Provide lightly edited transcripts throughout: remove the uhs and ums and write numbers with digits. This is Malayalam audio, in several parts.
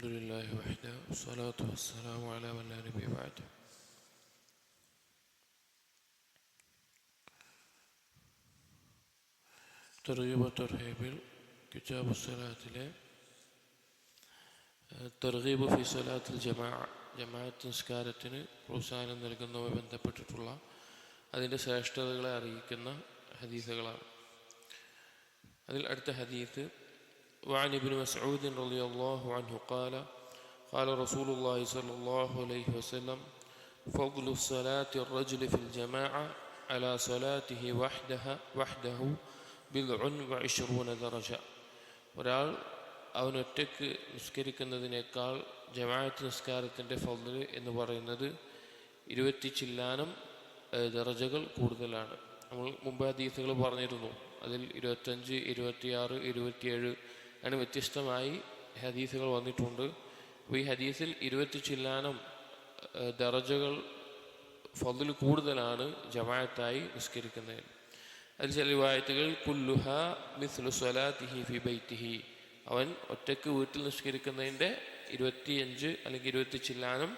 അൽഹംദുലില്ലാഹി വഹ്ദഹു വസ്സലാത്തു വസ്സലാമു അലാ മൻ ലാ നബിയ്യ ബഅദഹു. തർഗീബ് തർഹീബിൽ കിതാബു സ്വലാത്തിലെ തർഗീബ് ഫി സ്വലാത്തിൽ ജമാഅത്ത് നിസ്കാരത്തിന് പ്രോത്സാഹനം നൽകുന്നതുമായി ബന്ധപ്പെട്ടിട്ടുള്ള അതിൻ്റെ ശ്രേഷ്ഠതകളെ അറിയിക്കുന്ന ഹദീസുകളാണ്. അതിൽ അടുത്ത ഹദീസ് وعن ابن مسعود رضي الله عنه قال قال رسول الله صلى الله عليه وسلم فضل الصلاة الرجل في الجماعة على صلاته وحده بضع وعشرون درجة. ഒരാൾ അവനൊറ്റയ്ക്ക് നിസ്കരിക്കുന്നതിനേക്കാൾ ജമാഅത്ത് നിസ്കാരത്തിൻ്റെ ഫضൽ എന്ന് പറയുന്നത് 20 ചില്ലാനം ദറജകൾ കൂടുതലാണ്. നമ്മൾ മുമ്പ് ഹദീസുകൾ പറഞ്ഞിരുന്നു. അതിൽ 25, 26, 27 അങ്ങനെ വ്യത്യസ്തമായി ഹദീസുകൾ വന്നിട്ടുണ്ട്. അപ്പോൾ ഈ ഹദീസിൽ 20 ചില്ലാനം ദറജകൾ ഫضൽ കൂടുതലാണ് ജമാഅത്തായി നിസ്കരിക്കുന്നതിൽ. അതിൽ ചില റിവായത്തുകൾ കുല്ലുഹ മിസ്ലു സ്വലാത്തിഹി ഫി ബൈത്തിഹി, അവൻ ഒറ്റയ്ക്ക് വീട്ടിൽ നിസ്കരിക്കുന്നതിൻ്റെ 25 അല്ലെങ്കിൽ 20 ചില്ലാനം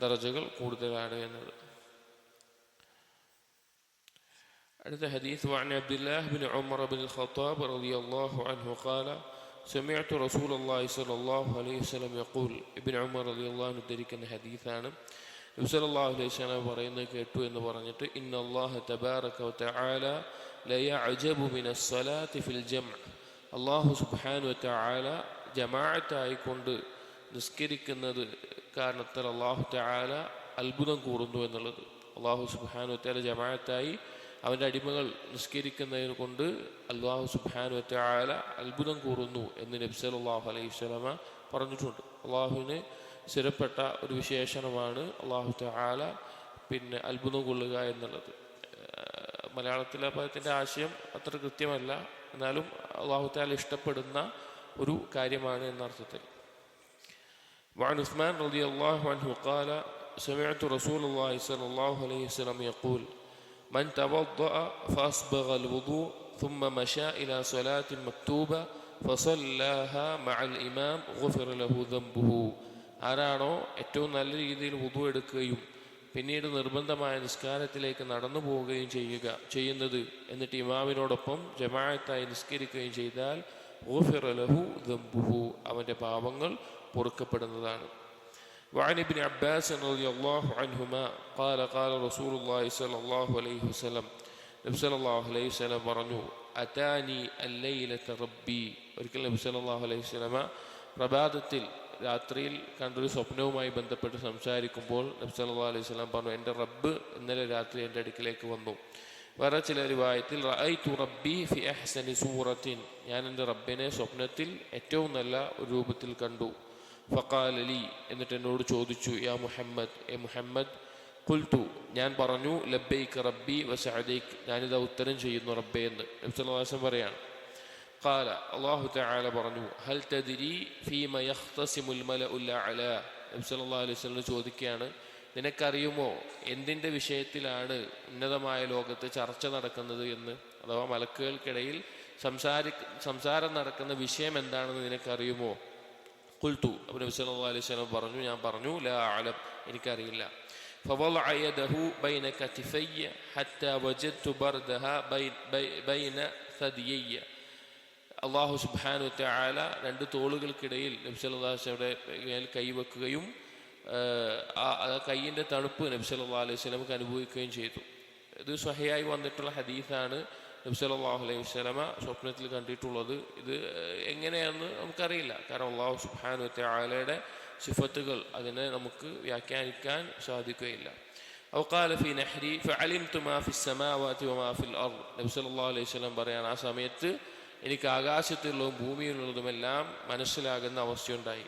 ദറജകൾ കൂടുതലാണ് എന്നത്. അടുത്ത ഹദീസ് وعن عبد الله بن عمر بن الخطاب رضي الله عنه قال سمعت رسول الله صلى الله عليه وسلم يقول. ഇബ്നു ഉമർ റളിയല്ലാഹു അൻഹു ഉദ്ധരിക്കുന്ന ഹദീസാണ്. നബി സല്ലല്ലാഹു അലൈഹി വസല്ലം പറയുന്നത് കേട്ടു എന്ന് പറഞ്ഞിട്ട് ഇന്നല്ലാഹ തബാറക വതആല ലയഅജബു മിനസ് സ്വലാത്തി ഫിൽ ജംഅ്, അല്ലാഹു സുബ്ഹാനഹു വതആല ജമാഅത്തായി കൊണ്ട് നിസ്കരിക്കുന്നത് കാരണത്താൽ അല്ലാഹു തആല അത്ഭുതം കൂറുന്നു എന്നുള്ളത്. അല്ലാഹു സുബ്ഹാനഹു വതആല ജമാഅത്തായി അവൻ്റെ അടിമകൾ നിസ്കരിക്കുന്നതിന് കൊണ്ട് അല്ലാഹു സുബ്ഹാനഹു വതആല അത്ഭുതം കൂറുന്നു എന്ന് നബി സല്ലല്ലാഹു അലൈഹി വസല്ലമ പറഞ്ഞിട്ടുണ്ട്. അള്ളാഹുവിന് സ്ഥിരപ്പെട്ട ഒരു വിശേഷണമാണ് അല്ലാഹു തആല അത്ഭുതം കൊള്ളുക എന്നുള്ളത്. മലയാളത്തിലെ പദത്തിൻ്റെ ആശയം അത്ര കൃത്യമല്ല, എന്നാലും അല്ലാഹു തആല ഇഷ്ടപ്പെടുന്ന ഒരു കാര്യമാണ് എന്നർത്ഥത്തിൽ. وعن عثمان رضي الله عنه قال سمعت رسول الله صلى الله عليه وسلم يقول من توضأ فأسبغ الوضوء ثم مشى إلى صلاة مكتوبة فصلاها مع الإمام غفر له ذنبه. ആരാണോ ഏറ്റവും നല്ല രീതിയിൽ വുദു എടുക്കുകയും പിന്നീട് നിർബന്ധമായ നിസ്കാരത്തിലേക്ക് നടന്നു പോവുകയും ചെയ്യുന്നത്, എന്നിട്ട് ഇമാമിനോടൊപ്പം ജമാഅത്തായി നിസ്കരിക്കുകയും ചെയ്താൽ ഗുഫിറ ലഹു ദംബുഹു, അവൻ്റെ പാപങ്ങൾ പൊറുക്കപ്പെടുന്നതാണ്. وعن ابن عباس رضي الله عنهما قال قال رسول الله صلى الله عليه وسلم. നബി സല്ലല്ലാഹു അലൈഹി വസല്ലം പറഞ്ഞു അതാനി അല്ലൈലത റബ്ബി. ഒരിക്കൽ നബി സല്ലല്ലാഹു അലൈഹി വസല്ലമ പ്രഭാതത്തിൽ രാത്രിയിൽ കണ്ടൊരു സ്വപ്നവുമായി ബന്ധപ്പെട്ട് സംസാരിക്കുമ്പോൾ നബി സല്ലല്ലാഹു അലൈഹി വസല്ലം പറഞ്ഞു എൻ്റെ റബ്ബ് ഇന്നലെ രാത്രി എൻ്റെ അടുക്കിലേക്ക് വന്നു. വേറെ ചില റിവായത്തിൽ റഅയ്തു റബ്ബി ഫി അഹ്സനി സൂറത്തിൻ, ഞാൻ എൻ്റെ റബ്ബിനെ സ്വപ്നത്തിൽ ഏറ്റവും നല്ല ഒരു രൂപത്തിൽ കണ്ടു. ഫഖാല ലി, എന്നിട്ട് എന്നോട് ചോദിച്ചു യാ മുഹമ്മദ്, എ മുഹമ്മദ്. ഖുൽതു, ഞാൻ പറഞ്ഞു ലബ്ബൈക റബ്ബി വസഅദൈക്, ഞാനിതാ ഉത്തരം ചെയ്യുന്നു റബ്ബേ എന്ന്. നബി സല്ലല്ലാഹു അലൈഹി വസല്ലം പറയാണ്. ഖാല, അല്ലാഹു തആല പറഞ്ഞു ഹൽ തദ്രി ഫീമ യഖ്തസിമുൽ മലഉൽ അഅല. നബി സല്ലല്ലാഹു അലൈഹി വസല്ലം ചോദിക്കുകയാണ്, നിനക്കറിയുമോ എന്തിൻ്റെ വിഷയത്തിലാണ് ഉന്നതമായ ലോകത്ത് ചർച്ച നടക്കുന്നത് എന്ന്, അഥവാ മലക്കുകൾക്കിടയിൽ സംസാരം നടക്കുന്ന വിഷയം എന്താണെന്ന് നിനക്കറിയുമോ? ഖുൽതു, അപ്പോൾ നബി സല്ലല്ലാഹു അലൈഹി വസല്ലം പറഞ്ഞു, ഞാൻ പറഞ്ഞു ലാ അഅലം, എനിക്കറിയില്ല. فوضع يده بين كتفي حتى وجدت بردها بين ثديي. അല്ലാഹു സുബ്ഹാനഹു വതആല രണ്ട് തോളുകൾക്കിടയിൽ നബി സല്ലല്ലാഹു അലൈഹി വസല്ലം കൈവെക്കുകയും ആ കൈയിൻ്റെ തണുപ്പ് നബി സല്ലല്ലാഹു അലൈഹി വസല്ലമക്ക് അനുഭവിക്കുകയും ചെയ്തു. ഇത് സ്വഹീഹായി വന്നിട്ടുള്ള ഹദീസാണ്. നബി സല്ലല്ലാഹു അലൈഹി വസല്ലമ സ്വപ്നത്തിൽ കണ്ടിട്ടുള്ളത്. ഇത് എങ്ങനെയാണെന്ന് നമുക്കറിയില്ല, കാരണം അല്ലാഹു സുബ്ഹാനഹു വതആലയുടെ സിഫത്തുകൾ അതിനെ നമുക്ക് വ്യാഖ്യാനിക്കാൻ സാധിക്കുകയില്ല. ഔ ഖാല ഫീ നഹ്രി ഫഅലിംതു മാ ഫിസ് സമാവാതി വമാ ഫിൽ അർദ്. നബി സല്ലല്ലാഹു അലൈഹി വസല്ലം പറയാണ്, ആ സമയത്ത് എനിക്ക് ആകാശത്തിലുള്ളതും ഭൂമിയിലുള്ളതുമെല്ലാം മനസ്സിലാകുന്ന അവസ്ഥയുണ്ടായി.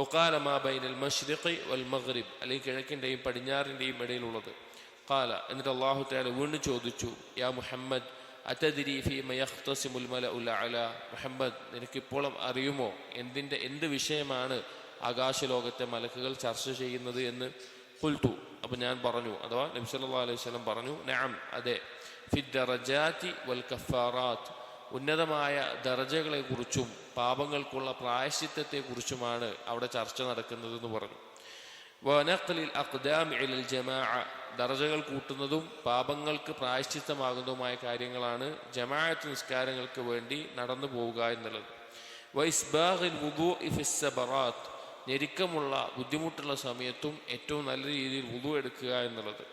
ഔ ഖാല മാ ബൈനൽ മശ്രിഖി വൽ മഗ്രിബ്, അല്ലെങ്കിൽ കിഴക്കിൻ്റെയും പടിഞ്ഞാറിൻ്റെയും ഇടയിലുള്ളത്. ഖാല, എന്നിട്ട് അല്ലാഹു തആല വീണ്ടും ചോദിച്ചു യാ മുഹമ്മദ് അതദ്രി ഫീമ യഖ്തസിമുൽ മലഉൽ അഅല. മുഹമ്മദ്, നിനക്കിപ്പോൾ അറിയുമോ എന്ത് വിഷയമാണ് ആകാശലോകത്തെ മലക്കുകൾ ചർച്ച ചെയ്യുന്നത് എന്ന്? ഖുൽതു, അപ്പോൾ ഞാൻ പറഞ്ഞു, അഥവാ നബി സല്ലല്ലാഹു അലൈഹി വസല്ലം പറഞ്ഞു നഅം, അതെ, ഫി ദറജാതി വൽ കഫാറാത്ത് ഉന്നതമായ ദർജകളെക്കുറിച്ചും പാപങ്ങൾക്കുള്ള പ്രായശ്ചിത്തത്തെക്കുറിച്ചുമാണ് അവിടെ ചർച്ച നടക്കുന്നതെന്ന് പറഞ്ഞു. വനഖ്ലിൽ അഖ്ദാമി ഇലൽ ജമാഅ, ദർജകൾ കൂട്ടുന്നതും പാപങ്ങൾക്ക് പ്രായശ്ചിത്തമാകുന്നതുമായ കാര്യങ്ങളാണ് ജമാഅത്ത് നിസ്കാരങ്ങൾക്ക് വേണ്ടി നടന്നു പോവുക എന്നുള്ളത്. വഇസ്ബാഗിൽ വുദൂഇ ഫിസ്സബറാത്ത്, ഞെരുക്കമുള്ള ബുദ്ധിമുട്ടുള്ള സമയത്തും ഏറ്റവും നല്ല രീതിയിൽ വുദൂ എടുക്കുക എന്നുള്ളത്.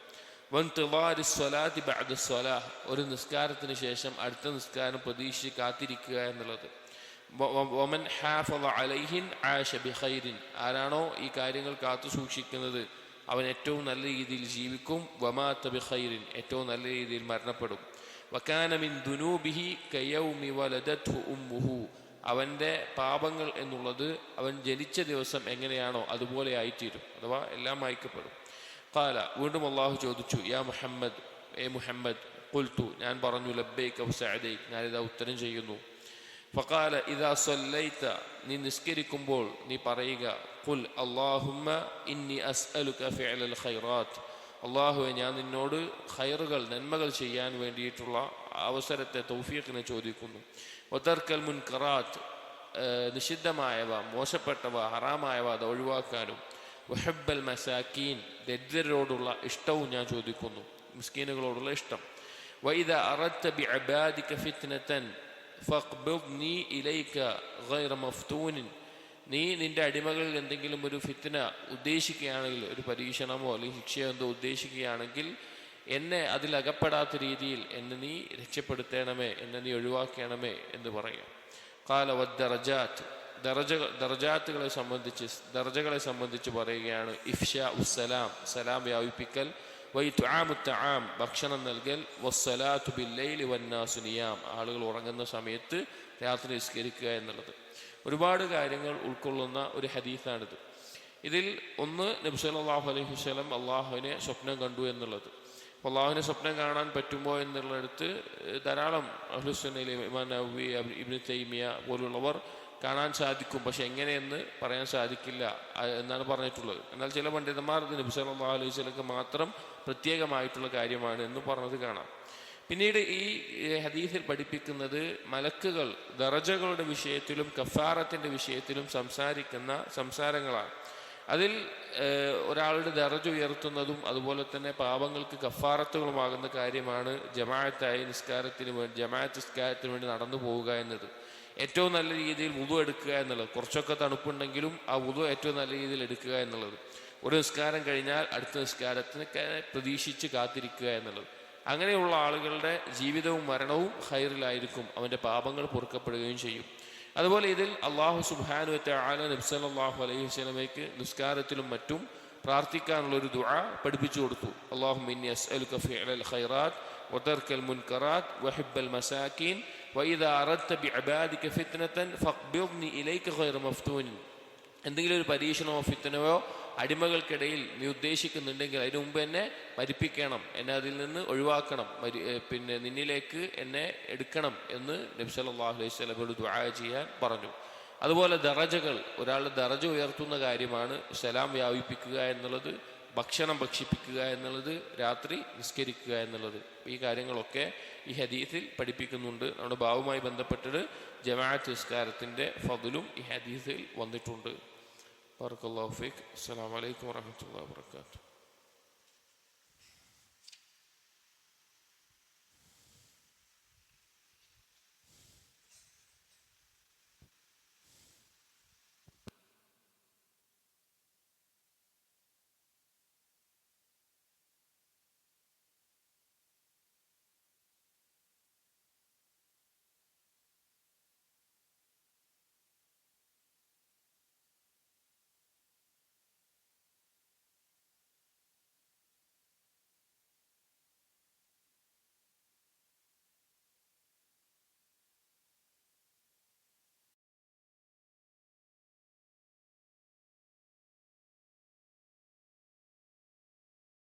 വൻതിളാരി സ്വലാത്തി ബഅദ സ്വലാഹ്, ഒരു നിസ്കാരത്തിന് ശേഷം അടുത്ത നിസ്കാരം പ്രതീക്ഷിച്ച് കാത്തിരിക്കുക എന്നുള്ളത്. വമൻ ഹാഫള അലൈഹിൻ ആശ ബിഖൈരിൻ, ആരാണോ ഈ കാര്യങ്ങൾ കാത്തു സൂക്ഷിക്കുന്നത് അവൻ ഏറ്റവും നല്ല രീതിയിൽ ജീവിക്കും. വമാത ബിഖൈരിൻ, ഏറ്റവും നല്ല രീതിയിൽ മരണപ്പെടും. വകാന മിൻ ദുനൂബിഹി കയൗമി വലദത്ഹു ഉമ്മുഹു, അവൻ്റെ പാപങ്ങൾ എന്നുള്ളത് അവൻ ജനിച്ച ദിവസം എങ്ങനെയാണോ അതുപോലെ ആയിത്തീരും, അഥവാ എല്ലാം മായ്ക്കപ്പെടും. ഖാല, വീണ്ടും അള്ളാഹു ചോദിച്ചു, യാ മുഹമ്മദ്, ഏ മുഹമ്മദ്, ഖുൽതു, ഞാൻ പറഞ്ഞു, ലബ്ബൈക വസഅദൈക, ഞാനിതാ ഉത്തരം ചെയ്യുന്നു. ഫഖാല ഇദാ സല്ലൈത, നീ നിസ്കരിക്കുമ്പോൾ നീ പറയുക, ഖുൽ അല്ലാഹുമ്മ ഇന്നി അസ്അലുക ഫിഅലൽ ഖൈറാത്ത്, അള്ളാഹുവെ ഞാൻ നിന്നോട് ഖൈറുകൾ, നന്മകൾ ചെയ്യാൻ വേണ്ടിയിട്ടുള്ള അവസരത്തെ, തൗഫീഖിനെ ചോദിക്കുന്നു. വതർക്കൽ മുൻകറാത്ത്, നിഷിദ്ധമായവ, മോശപ്പെട്ടവ, ഹറാമായവ അത് ഒഴിവാക്കാനും. വഹബ്ബൽ മസാക്കീൻ, ദരിദ്രരോടുള്ള ഇഷ്ടവും ഞാൻ ചോദിക്കുന്നു, മിസ്കീനുകളോടുള്ള ഇഷ്ടം. വഇദാ അറദ്ത ബിഇബാദിക ഫിത്നതൻ ഫഖ്ബിദ്നി ഇലൈക ഗൈറ മഫ്തൂനിൻ, നീ നിന്റെ അടിമകളിൽ എന്തെങ്കിലും ഒരു ഫിത്ന ഉദ്ദേശിക്കുകയാണെങ്കിൽ, ഒരു പരീക്ഷണമോ അല്ലെങ്കിൽ ശിക്ഷയോ എന്തോ ഉദ്ദേശിക്കുകയാണെങ്കിൽ എന്നെ അതിലകപ്പെടാത്ത രീതിയിൽ എന്നെ നീ രക്ഷപ്പെടുത്തണമേ, എന്നെ നീ ഒഴിവാക്കണമേ എന്ന് പറയാം. ഖാല വദ്ദറജാത്ത്, ദർജകളെ സംബന്ധിച്ച് പറയുകയാണ്. ഇഫ്ഷാ ഉസ്സലാം, സലാം വ്യാപിപ്പിക്കൽ. വഇത്ആമു തആം, ഭക്ഷണം നൽകൽ. വസ്സലാത്തു ബില്ലൈലി വന്നാസു നിയാം, ആളുകൾ ഉറങ്ങുന്ന സമയത്ത് രാത്രി നിസ്കരിക്കുക എന്നുള്ളത്. ഒരുപാട് കാര്യങ്ങൾ ഉൾക്കൊള്ളുന്ന ഒരു ഹദീസാണിത്. ഇതിൽ ഒന്ന്, നബി സല്ലല്ലാഹു അലൈഹി വസല്ലം അള്ളാഹുവിനെ സ്വപ്നം കണ്ടു എന്നുള്ളത്. അള്ളാഹുവിനെ സ്വപ്നം കാണാൻ പറ്റുമോ എന്നുള്ളിടത്ത് ധാരാളം അഹ്ലുസുന്നയിലെ ഇമാം നവവി, ഇബ്നു തൈമിയ പോലുള്ളവർ കാണാൻ സാധിക്കും, പക്ഷെ എങ്ങനെയെന്ന് പറയാൻ സാധിക്കില്ല എന്നാണ് പറഞ്ഞിട്ടുള്ളത്. എന്നാൽ ചില പണ്ഡിതന്മാർ ഇത് നബി സല്ലല്ലാഹു അലൈഹി വസല്ലമക്ക് മാത്രം പ്രത്യേകമായിട്ടുള്ള കാര്യമാണ് എന്ന് പറഞ്ഞത് കാണാം. പിന്നീട് ഈ ഹദീസിൽ പഠിപ്പിക്കുന്നത് മലക്കുകൾ ദറജകളുടെ വിഷയത്തിലും കഫാറത്തിന്റെ വിഷയത്തിലും സംസാരിക്കുന്ന സംസാരങ്ങളാണ്. അതിൽ ഒരാളുടെ ദറജ ഉയർത്തുന്നതും അതുപോലെ തന്നെ പാപങ്ങൾക്ക് കഫാറത്തുകളുമാകുന്ന കാര്യമാണ് ജമാഅത്ത് നിസ്കാരത്തിന് വേണ്ടി നടന്നു പോവുക എന്നത്. ഏറ്റവും നല്ല രീതിയിൽ വുദു എടുക്കുക എന്നുള്ളത്, കുറച്ചൊക്കെ തണുപ്പുണ്ടെങ്കിലും ആ വുദു ഏറ്റവും നല്ല രീതിയിൽ എടുക്കുക എന്നുള്ളത്. ഒരു നിസ്കാരം കഴിഞ്ഞാൽ അടുത്ത നിസ്കാരത്തിന് പ്രതീക്ഷിച്ച് കാത്തിരിക്കുക എന്നുള്ളത്. അങ്ങനെയുള്ള ആളുകളുടെ ജീവിതവും മരണവും ഖൈറിലായിരിക്കും, അവൻ്റെ പാപങ്ങൾ പൊറുക്കപ്പെടുകയും ചെയ്യും. അതുപോലെ ഇതിൽ അള്ളാഹു സുബ്ഹാനഹു വ തആല നബി സല്ലല്ലാഹു അലൈഹി വസല്ലമയ്ക്ക് നിസ്കാരത്തിലും മറ്റും പ്രാർത്ഥിക്കാനുള്ള ഒരു ദുആ പഠിപ്പിച്ചു കൊടുത്തു. അല്ലാഹുമ്മ ഇന്നി അസ്അലുക ഫിഅലൽ ഖൈറാത്ത് വതർക്കൽ മുൻകറാത്ത് വഹിബ്ബൽ മസാകീൻ വഇദാ അറദ്ത ബിഇബാദിക ഫിത്നതൻ ഫഖ്ബിദ്നി ഇലൈക ഗൈറ മഫ്തൂനിൻ. എന്തെങ്കിലും ഒരു പരീക്ഷണമോ ഫിത്നയോ അടിമകൾക്കിടയിൽ നീ ഉദ്ദേശിക്കുന്നുണ്ടെങ്കിൽ അതിനു മുമ്പ് എന്നെ മരിപ്പിക്കണം, എന്നെ അതിൽ നിന്ന് ഒഴിവാക്കണം, പിന്നെ നിന്നിലേക്ക് എന്നെ എടുക്കണം എന്ന് നബി സല്ലല്ലാഹു അലൈഹി വസല്ലമയോട് ദുആ ചെയ്യാൻ പറഞ്ഞു. അതുപോലെ ദറജകൾ, ഒരാളുടെ ദറജ ഉയർത്തുന്ന കാര്യമാണ് സലാം വ്യാപിപ്പിക്കുക എന്നുള്ളത്, ഭക്ഷണം ഭക്ഷിപ്പിക്കുക എന്നുള്ളത്, രാത്രി നിസ്കരിക്കുക എന്നുള്ളത്. ഈ കാര്യങ്ങളൊക്കെ ഈ ഹദീസിൽ പഠിപ്പിക്കുന്നുണ്ട്. നമ്മുടെ ബാവുമായി ബന്ധപ്പെട്ടിട്ട് ജമാഅത്ത് നിസ്കാരത്തിൻ്റെ ഫദ്ലും ഈ ഹദീസിൽ വന്നിട്ടുണ്ട്. ബാറക്കല്ലാഹു ഫീക്. അസ്സലാമു അലൈക്കും വറഹ്മത്തുള്ളാഹി വബറകാതുഹു.